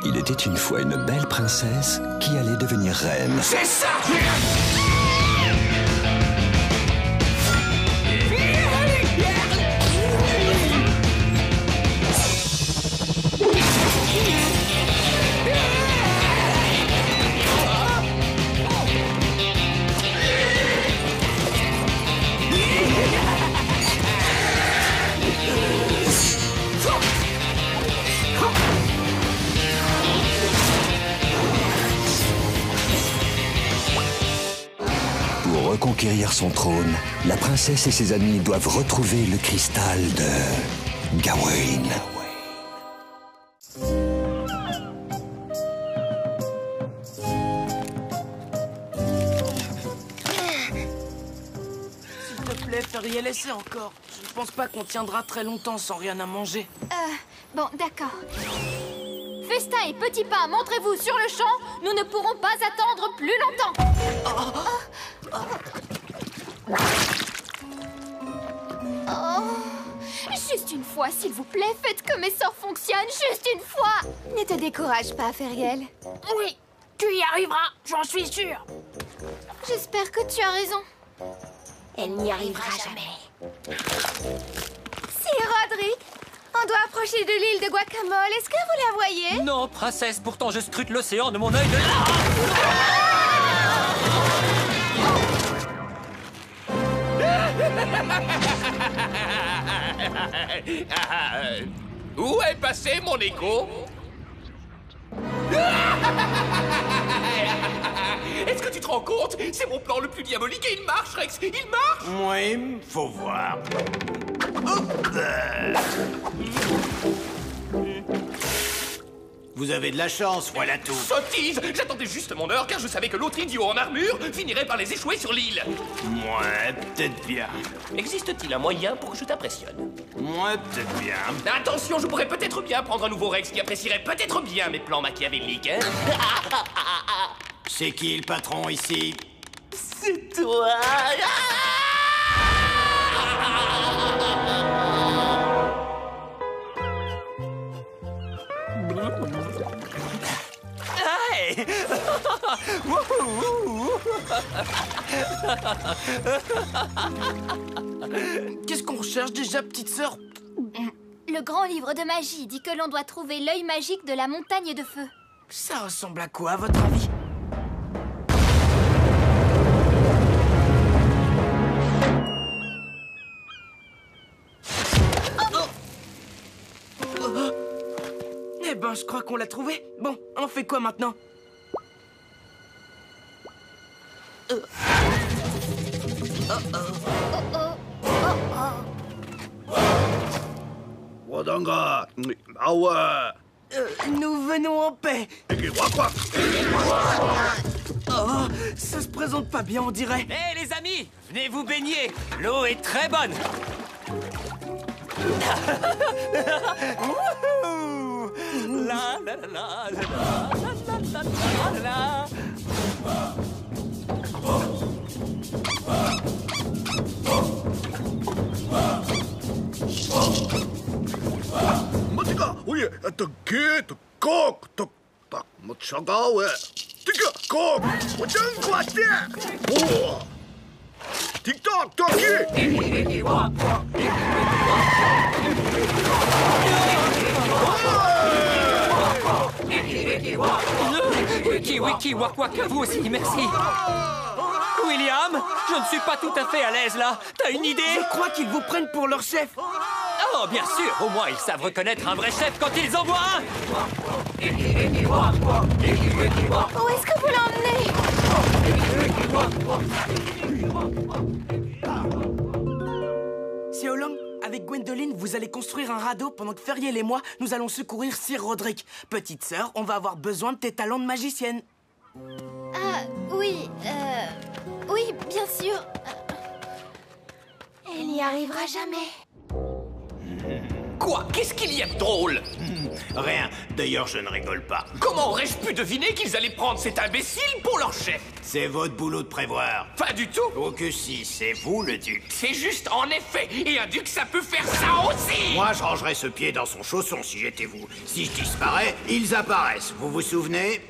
Il était une fois une belle princesse qui allait devenir reine. C'est ça! Pour reconquérir son trône, la princesse et ses amis doivent retrouver le cristal de Gawain. S'il te plaît, Feriel, essaie encore. Je ne pense pas qu'on tiendra très longtemps sans rien à manger. Bon, d'accord. Festin et Petit Pain, montrez-vous sur le champ. Nous ne pourrons pas attendre plus longtemps. Juste une fois, s'il vous plaît, faites que mes sorts fonctionnent, juste une fois. Ne te décourage pas, Feriel. Oui, tu y arriveras, j'en suis sûre. J'espère que tu as raison. Elle n'y arrivera jamais. Si, Roderick, on doit approcher de l'île de Guacamole. Est-ce que vous la voyez? Non, princesse, pourtant je scrute l'océan de mon œil de... Où est passé mon écho? Est-ce que tu te rends compte? C'est mon plan le plus diabolique et il marche, Rex! Il marche! Oui, faut voir. Vous avez de la chance, voilà tout. Sottise! J'attendais juste mon heure car je savais que l'autre idiot en armure finirait par les échouer sur l'île. Ouais, peut-être bien. Existe-t-il un moyen pour que je t'impressionne? Ouais, peut-être bien. Attention, je pourrais peut-être bien prendre un nouveau Rex qui apprécierait peut-être bien mes plans machiavéliques, hein? C'est qui le patron ici? C'est toi! Hey Qu'est-ce qu'on recherche déjà, petite sœur? Le grand livre de magie dit que l'on doit trouver l'œil magique de la montagne de feu. Ça ressemble à quoi, à votre avis? Eh ben, je crois qu'on l'a trouvé. Bon, on fait quoi maintenant? Wadanga, awa. Nous venons en paix. Oh, ça se présente pas bien, on dirait. Hé les amis, venez vous baigner. L'eau est très bonne. Wouhou. La la la la la la la la la. Matika, oye, get, cock, tok, tak, machagawe. Tika, cock, wajang kwate. Oh. Tik-tok, toki. Wiki, wiki, wak, wak, à vous aussi, merci. William, je ne suis pas tout à fait à l'aise là. T'as une idée? Je crois qu'ils vous prennent pour leur chef. Oh, bien sûr, au moins ils savent reconnaître un vrai chef quand ils en voient un. Où est-ce que vous l'emmenez? Xiaolong, avec Gwendoline, vous allez construire un radeau pendant que Feriel et moi, nous allons secourir Sir Roderick. Petite sœur, on va avoir besoin de tes talents de magicienne. Ah, oui, oui, bien sûr. Elle n'y arrivera jamais. Quoi? Qu'est-ce qu'il y a de drôle? Rien. D'ailleurs, je ne rigole pas. Comment aurais-je pu deviner qu'ils allaient prendre cet imbécile pour leur chef? C'est votre boulot de prévoir. Pas du tout. Oh que si, c'est vous le duc. C'est juste en effet. Et un duc, ça peut faire ça aussi. Moi, je rangerais ce pied dans son chausson si j'étais vous. Si je disparais, ils apparaissent. Vous vous souvenez?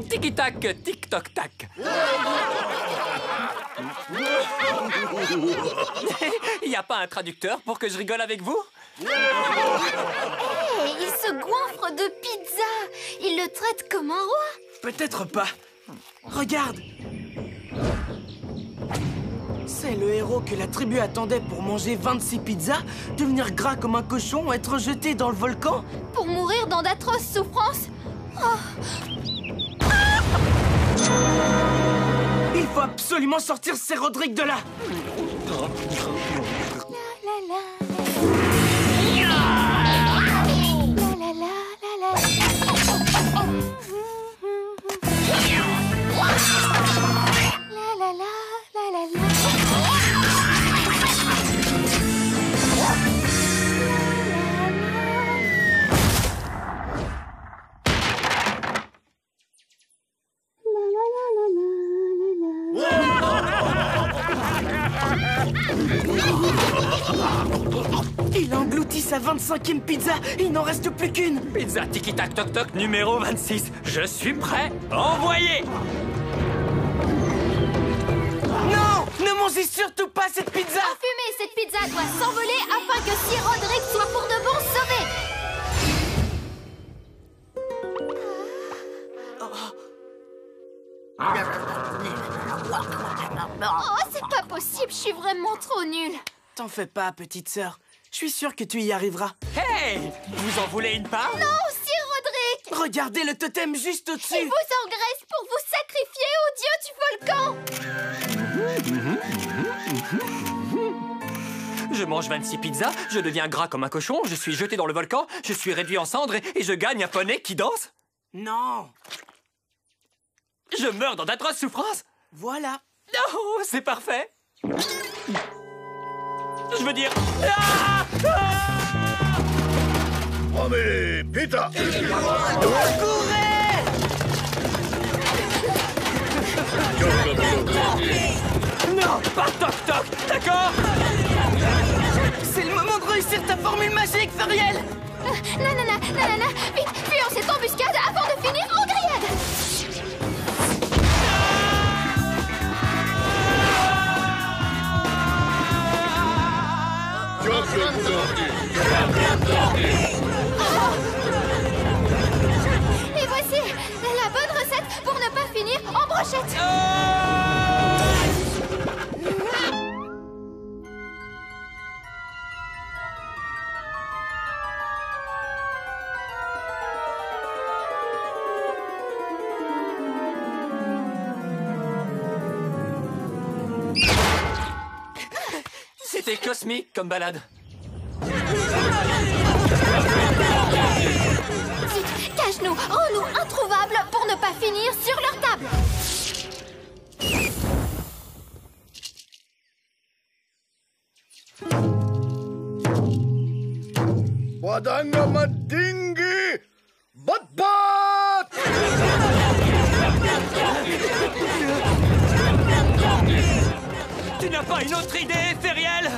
Tiki-tac, tic-toc-tac. Il n'y a pas un traducteur pour que je rigole avec vous? Hey, il se goinfre de pizza. Il le traite comme un roi. Peut-être pas. Regarde. C'est le héros que la tribu attendait pour manger 26 pizzas, devenir gras comme un cochon, être jeté dans le volcan. Pour mourir dans d'atroces souffrances. Il faut absolument sortir ces Rodrigue de là. Il a englouti sa 25e pizza. Il n'en reste plus qu'une. Pizza tiki-tac-toc-toc numéro 26. Je suis prêt. Envoyez! Non! Ne mangez surtout pas cette pizza. Fumer, cette pizza doit s'envoler afin que Sir Roderick soit pour de bon sauvé. Oh, c'est pas possible, je suis vraiment trop nulle. T'en fais pas, petite sœur. Je suis sûr que tu y arriveras. Hey! Vous en voulez une part? Non, Sir Roderick! Regardez le totem juste Il au-dessus. vous engraisse pour vous sacrifier au dieu du volcan. Je mange 26 pizzas, je deviens gras comme un cochon, je suis jeté dans le volcan, je suis réduit en cendres et je gagne un poney qui danse? Non. Je meurs dans d'atroces souffrances? Voilà. Non, c'est parfait. Je veux dire... Ah! Allez, Peter. Courez! Non, pas toc-toc, d'accord? C'est le moment de réussir ta formule magique, Feriel. Nanana, vite, fuyons cette embuscade avant de finir en grillade. Et voici la bonne recette pour ne pas finir en brochette. C'était cosmique comme balade. Vite, cache-nous, rends-nous introuvables pour ne pas finir sur leur table. Wadanga madingi. Bat-bat. Tu n'as pas une autre idée, Feriel?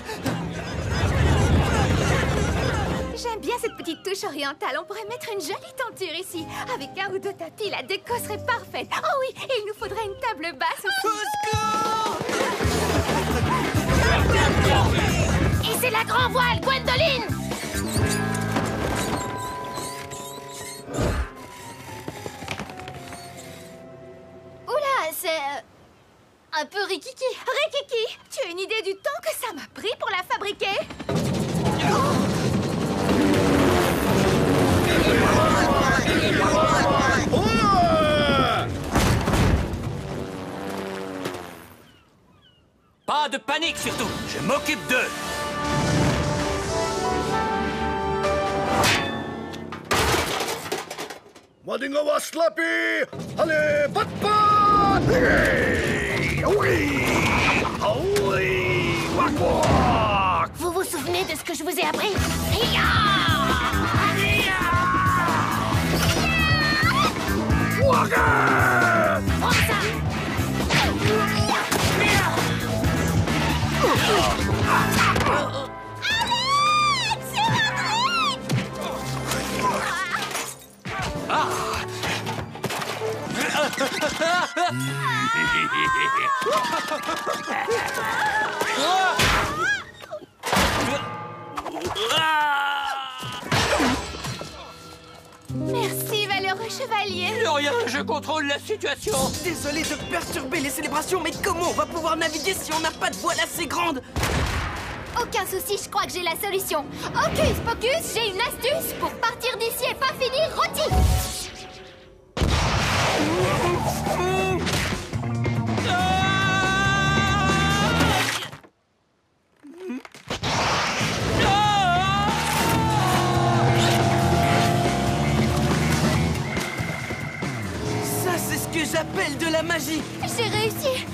J'aime bien cette petite touche orientale. On pourrait mettre une jolie tenture ici. Avec un ou deux tapis, la déco serait parfaite. Oh oui, et il nous faudrait une table basse aussi. Et c'est la grand voile, Gwendoline. Oula, c'est... un peu rikiki. Rikiki, tu as une idée du temps que ça m'a pris pour la fabriquer? Pas de panique surtout, je m'occupe d'eux. Madinga wa slappy. Allez, bat-bat. oui. Oh oui. Wak wak. Vous vous souvenez de ce que je vous ai appris? Hi-ya! Waka. Prends ça! Merci, valeureux chevalier. De rien, je contrôle la situation. Désolé de perturber les célébrations, mais comment on va pouvoir naviguer si on n'a pas de voile assez grande? Aucun souci, je crois que j'ai la solution. Hocus pocus, j'ai une astuce pour partir d'ici et pas finir rôti. Ça, c'est ce que j'appelle de la magie. J'ai réussi.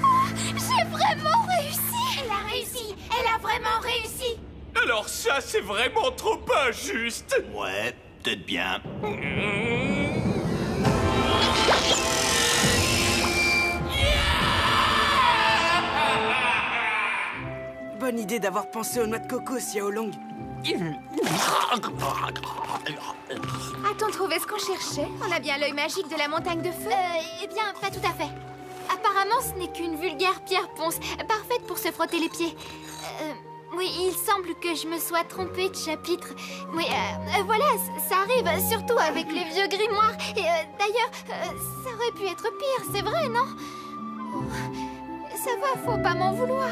Oh, j'ai vraiment réussi. Elle a réussi. Elle a vraiment réussi. Alors ça, c'est vraiment trop injuste. Ouais, peut-être bien. Bonne idée d'avoir pensé aux noix de coco, Xiao Long. A-t-on trouvé ce qu'on cherchait? On a bien l'œil magique de la montagne de feu. Eh bien, pas tout à fait. Apparemment, ce n'est qu'une vulgaire pierre ponce, parfaite pour se frotter les pieds. Oui, il semble que je me sois trompée de chapitre. Oui, voilà, ça arrive, surtout avec les vieux grimoires. Et d'ailleurs, ça aurait pu être pire, c'est vrai, non? Oh, ça va, faut pas m'en vouloir.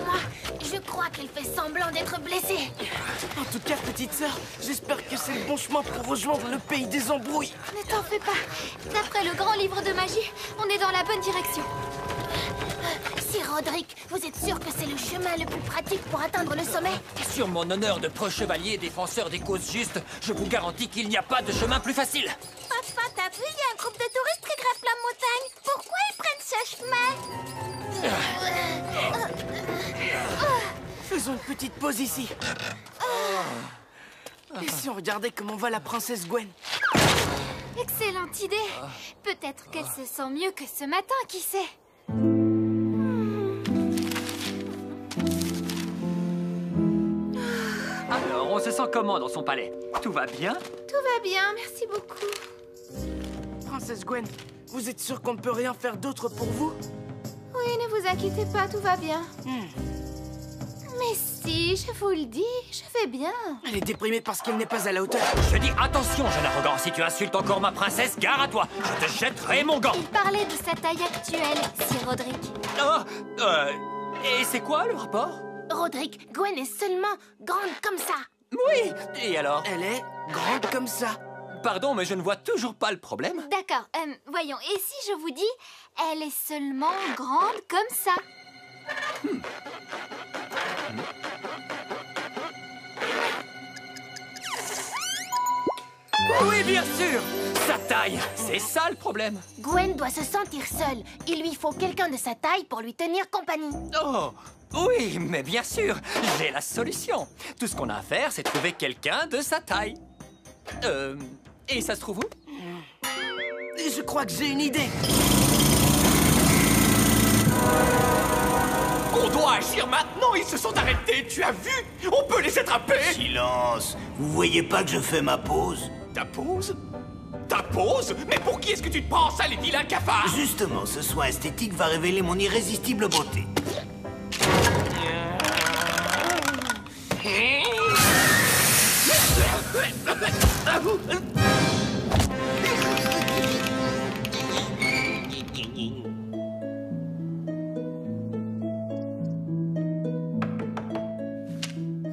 Moi, je crois qu'elle fait semblant d'être blessée. En tout cas, petite sœur, j'espère que c'est le bon chemin pour rejoindre le pays des embrouilles. Ne t'en fais pas. D'après le grand livre de magie, on est dans la bonne direction. Sir Roderick, vous êtes sûr que c'est le chemin le plus pratique pour atteindre le sommet? Sur mon honneur de pro-chevalier et défenseur des causes justes, je vous garantis qu'il n'y a pas de chemin plus facile. Papa, t'as vu, il y a un groupe de touristes qui grimpent la montagne. Pourquoi ils prennent ce chemin? Faisons une petite pause ici. Et si on regardait comment va la princesse Gwen? Excellente idée. Peut-être qu'elle se sent mieux que ce matin, qui sait? Alors, on se sent comment dans son palais? Tout va bien? Tout va bien, merci beaucoup. Princesse Gwen, vous êtes sûre qu'on ne peut rien faire d'autre pour vous? Oui, ne vous inquiétez pas, tout va bien. Mais si, je vous le dis, je vais bien. Elle est déprimée parce qu'elle n'est pas à la hauteur. Je dis attention, jeune arrogant, si tu insultes encore ma princesse, gare à toi. Je te jetterai mon gant. Il parlait de sa taille actuelle, Sir Roderick. Et c'est quoi le rapport? Roderick, Gwen est seulement grande comme ça. Oui, et alors? Elle est grande comme ça. Pardon, mais je ne vois toujours pas le problème. D'accord, voyons, et si je vous dis, elle est seulement grande comme ça? Oui, bien sûr. Sa taille, c'est ça le problème. Gwen doit se sentir seule. Il lui faut quelqu'un de sa taille pour lui tenir compagnie. Oh, oui, mais bien sûr, j'ai la solution. Tout ce qu'on a à faire, c'est trouver quelqu'un de sa taille. Et ça se trouve où? Je crois que j'ai une idée. On doit agir maintenant, ils se sont arrêtés, tu as vu? On peut les attraper. Silence. Vous voyez pas que je fais ma pause? Ta pause? Ta pause? Mais pour qui est-ce que tu te prends ça, les vilains cafards? Justement, ce soin esthétique va révéler mon irrésistible beauté.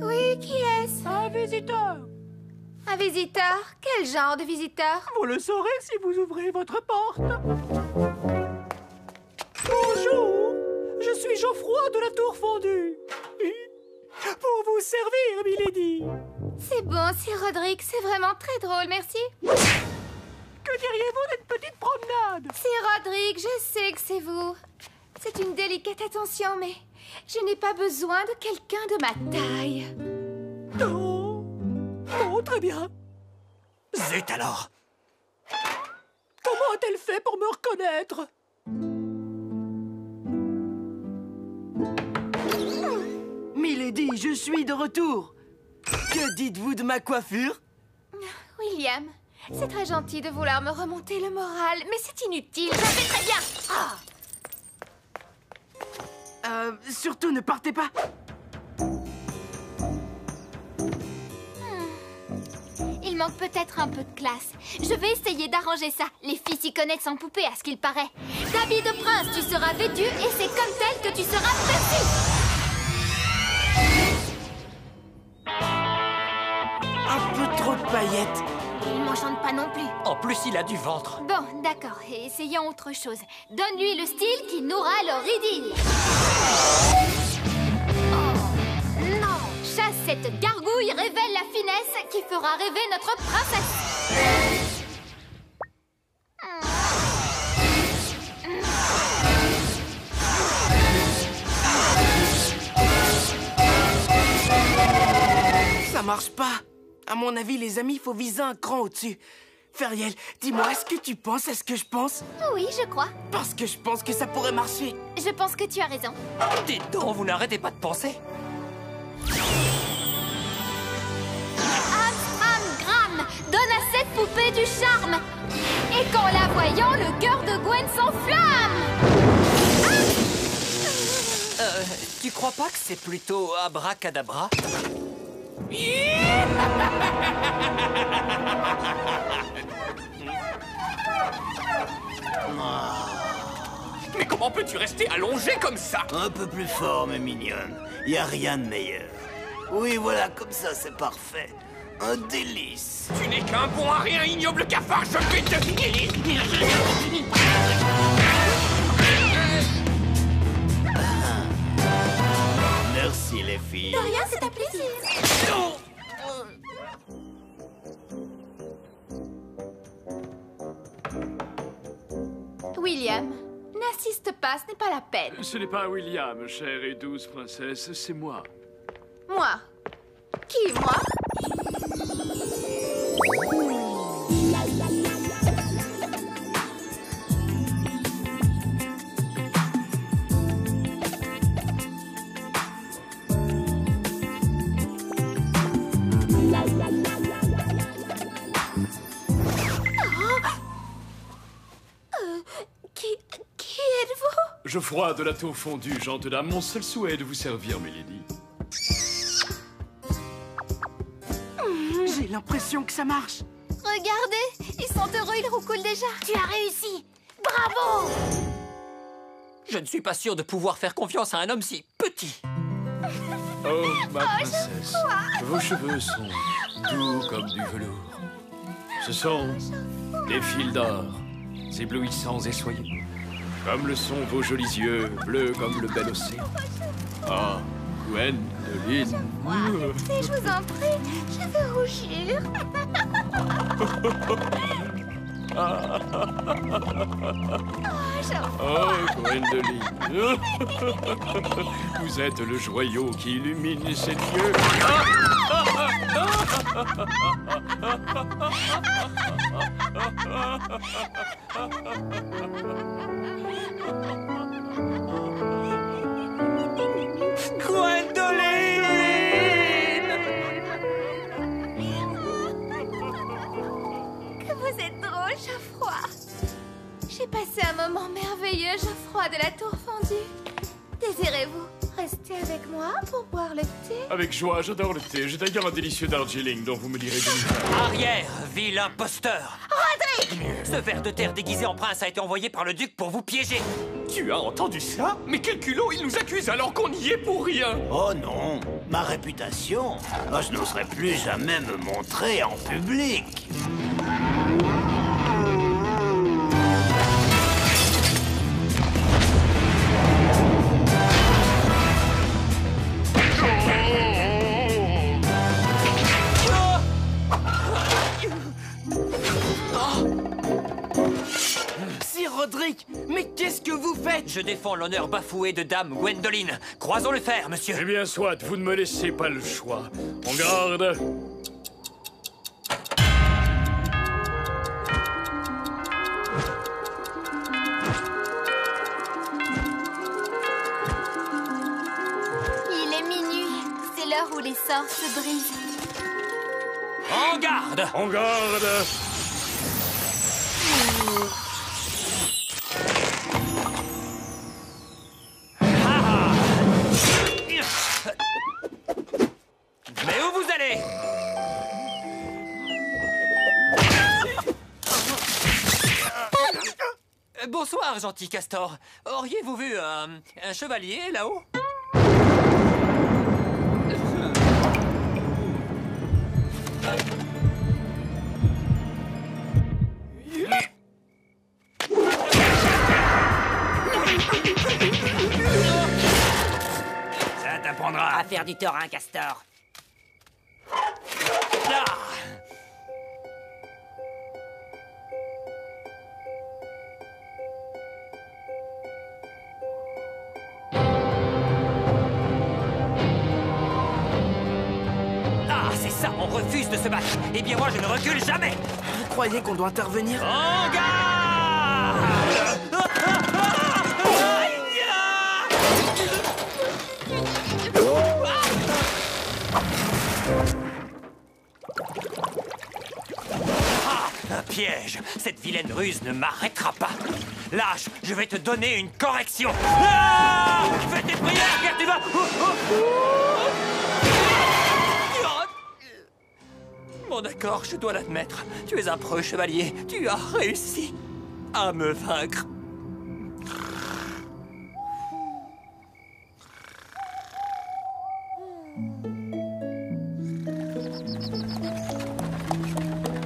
Oui, qui est-ce? Un visiteur. Un visiteur? Quel genre de visiteur? Vous le saurez si vous ouvrez votre porte. Bonjour, je suis Geoffroy de la Tour Fondue. Pour vous servir, milady. C'est bon, Sir Roderick, c'est vraiment très drôle, merci. Que Que diriez-vous d'une petite promenade? C'est Rodrigue, je sais que c'est vous. C'est une délicate attention, mais je n'ai pas besoin de quelqu'un de ma taille. Non. Oh, très bien. Zut alors. Comment a-t-elle fait pour me reconnaître? Milady, je suis de retour. Que dites-vous de ma coiffure? William, c'est très gentil de vouloir me remonter le moral, mais c'est inutile, je fais très bien. Surtout ne partez pas. Il manque peut-être un peu de classe. Je vais essayer d'arranger ça. Les filles s'y connaissent en poupée, à ce qu'il paraît. D'habit de prince, tu seras vêtu et c'est comme tel que tu seras vêtu. Un peu trop de paillettes. Il m'enchante pas non plus. En plus, il a du ventre. Bon, d'accord. Essayons autre chose. Donne-lui le style qui nourra le ridicule. Oh, non. Chasse cette gargouille, révèle la finesse qui fera rêver notre princesse. Ça marche pas. À mon avis, les amis, il faut viser un cran au-dessus. Feriel, dis-moi, est-ce que tu penses à ce que je pense? Oui, je crois. Parce que je pense que ça pourrait marcher. Je pense que tu as raison. Dites donc, vous n'arrêtez pas de penser. Gram, donne à cette poupée du charme. Et qu'en la voyant, le cœur de Gwen s'enflamme. Tu crois pas que c'est plutôt abracadabra? Mais comment peux-tu rester allongé comme ça? Un peu plus fort, mais mignonne. Y a rien de meilleur. Oui, voilà, comme ça, c'est parfait. Un délice. Tu n'es qu'un bon à rien, ignoble cafard, je vais te... Merci, les filles. De rien, c'est un plaisir. William, n'insiste pas, ce n'est pas la peine. Ce n'est pas William, chère et douce princesse, c'est moi. Moi? Qui, moi? Qui êtes-vous? Geoffroy de la Tour Fondue, gente dame, mon seul souhait est de vous servir, Milady. J'ai l'impression que ça marche. Regardez, ils sont heureux, ils roucoulent déjà. Tu as réussi. Bravo. Je ne suis pas sûr de pouvoir faire confiance à un homme si petit. Oh, ma princesse, vos cheveux sont doux comme du velours. Ce sont des fils d'or, éblouissants et soyeux, comme le sont vos jolis yeux, bleus comme le bel océan. Ah, Gwendoline. Si je vous en prie, je vais rougir. Oh, Gwendoline. Vous êtes le joyau qui illumine ses yeux. Que vous êtes drôle, Geoffroy. J'ai passé un moment merveilleux, Geoffroy de la Tour Fondue. Désirez-vous rester avec moi pour boire le thé? Avec joie, j'adore le thé. J'ai d'ailleurs un délicieux Darjeeling dont vous me direz de Arrière, vil imposteur! Rodrigue! Ce ver de terre déguisé en prince a été envoyé par le duc pour vous piéger. Tu as entendu ça? Mais quel culot, il nous accuse alors qu'on n'y est pour rien. Oh non, ma réputation. Moi, je n'oserais plus jamais me montrer en public. Je défends l'honneur bafoué de Dame Gwendoline. Croisons le fer, monsieur. Eh bien, soit, vous ne me laissez pas le choix. En garde. Il est minuit. C'est l'heure où les sorts se brisent. En garde! En garde. Mais où vous allez? Bonsoir, gentil castor. Auriez-vous vu un chevalier là-haut? Ça t'apprendra. À faire du tort à un castor. Ah! Ah, c'est ça, on refuse de se battre. Eh bien, moi, je ne recule jamais. Vous croyez qu'on doit intervenir? En garde! Ah, un piège! Cette vilaine ruse ne m'arrêtera pas. Lâche, je vais te donner une correction. Ah! Fais tes prières, car tu vas... Bon, d'accord, je dois l'admettre. Tu es un preux chevalier. Tu as réussi à me vaincre.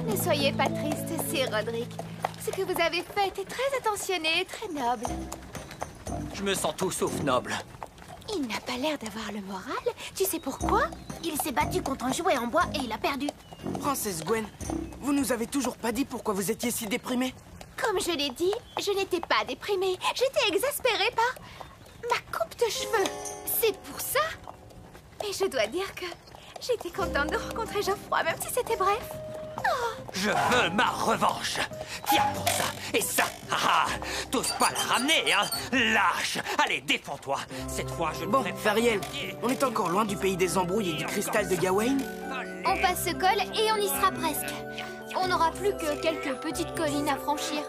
Ne soyez pas triste, Sir Roderick. Ce que vous avez fait était très attentionné et très noble. Je me sens tout sauf noble. Il n'a pas l'air d'avoir le moral. Tu sais pourquoi? Il s'est battu contre un jouet en bois et il a perdu. Princesse Gwen, vous nous avez toujours pas dit pourquoi vous étiez si déprimée. Comme je l'ai dit, je n'étais pas déprimée. J'étais exaspérée par ma coupe de cheveux. C'est pour ça. Mais je dois dire que j'étais contente de rencontrer Geoffroy, même si c'était bref. Je veux ma revanche. Tiens pour ça. Et ça. Ah, t'oses pas la ramener, hein? Lâche. Allez, défends-toi. Cette fois, je ne Bon, ferai pas Feriel, pitié. on est encore loin du pays des embrouilles et du cristal de Gawain. On passe ce col et on y sera presque. On n'aura plus que quelques petites collines à franchir.